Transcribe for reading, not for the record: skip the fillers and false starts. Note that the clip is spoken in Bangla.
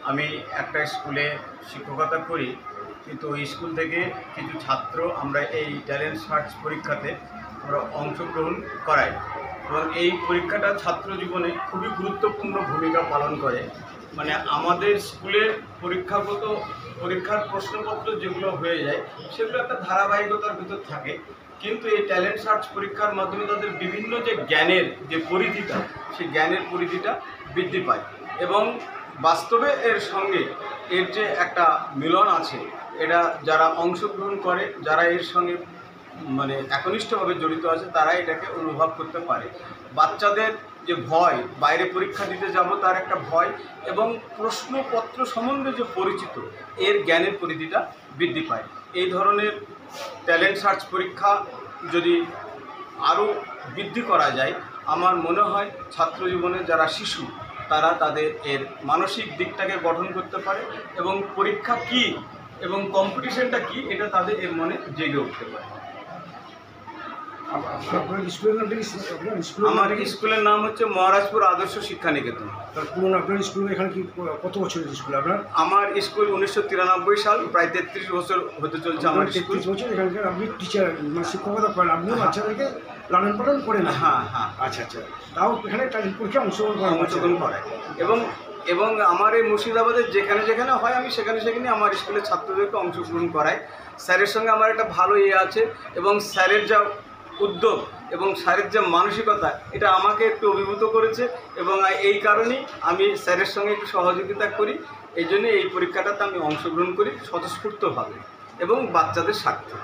আমি একটা স্কুলে শিক্ষকতা করি, কিন্তু ওই স্কুল থেকে কিছু ছাত্র আমরা এই ট্যালেন্ট সার্চ পরীক্ষাতে আমরা অংশগ্রহণ করাই এবং এই পরীক্ষাটা ছাত্র জীবনে খুবই গুরুত্বপূর্ণ ভূমিকা পালন করে। মানে আমাদের স্কুলের পরীক্ষার প্রশ্নপত্র যেগুলো হয়ে যায় সেগুলো একটা ধারাবাহিকতার ভিতর থাকে, কিন্তু এই ট্যালেন্ট সার্চ পরীক্ষার মাধ্যমে তাদের বিভিন্ন যে জ্ঞানের যে পরিধিটা, সেই জ্ঞানের পরিধিটা বৃদ্ধি পায় এবং বাস্তবে এর সঙ্গে এর যে একটা মিলন আছে, এটা যারা অংশগ্রহণ করে, যারা এর সঙ্গে মানে একনিষ্ঠভাবে জড়িত আছে, তারা এটাকে অনুভব করতে পারে। বাচ্চাদের যে ভয়, বাইরে পরীক্ষা দিতে যাব তার একটা ভয়, এবং প্রশ্নপত্র সম্বন্ধে যে পরিচিত, এর জ্ঞানের পরিধিটা বৃদ্ধি পায়। এই ধরনের ট্যালেন্ট সার্চ পরীক্ষা যদি আরও বৃদ্ধি করা যায়, আমার মনে হয় ছাত্র জীবনে যারা শিশু, তারা তাদের এর মানসিক দিকটাকে গঠন করতে পারে এবং পরীক্ষা কী এবং কম্পিটিশনটা কী, এটা তাদের এর মনে জেগে উঠতে পারে। আমার স্কুলের নাম হচ্ছে মহারাজপুর আদর্শ শিক্ষা নিকেতন। আপনার স্কুল এখানে কি কত বছরের স্কুল আপনার? আমার স্কুল 1993 সাল, প্রায় 33 বছর হতে চলছে আমার স্কুল। 33 বছর এখানকার আপনি টিচার, মানে শিক্ষকতা করেন, আপনিও বাচ্চাদেরকে লালন পালন করেন? হ্যাঁ হ্যাঁ। আচ্ছা আচ্ছা, তাও এখানে পরীক্ষা অংশগ্রহণ করায় এবং আমার এই মুর্শিদাবাদের যেখানে যেখানে হয়, আমি সেখানে আমার স্কুলের ছাত্রদেরকে অংশগ্রহণ করাই। স্যারের সঙ্গে আমার একটা ভালো আছে, এবং স্যারের যা উদ্যোগ এবং স্যারের যে মানসিকতা, এটা আমাকে একটু অভিভূত করেছে, এবং এই কারণেই আমি স্যারের সঙ্গে একটু সহযোগিতা করি। এই জন্য এই পরীক্ষাটাতে আমি অংশগ্রহণ করি স্বতঃস্ফূর্তভাবে এবং বাচ্চাদের স্বার্থে।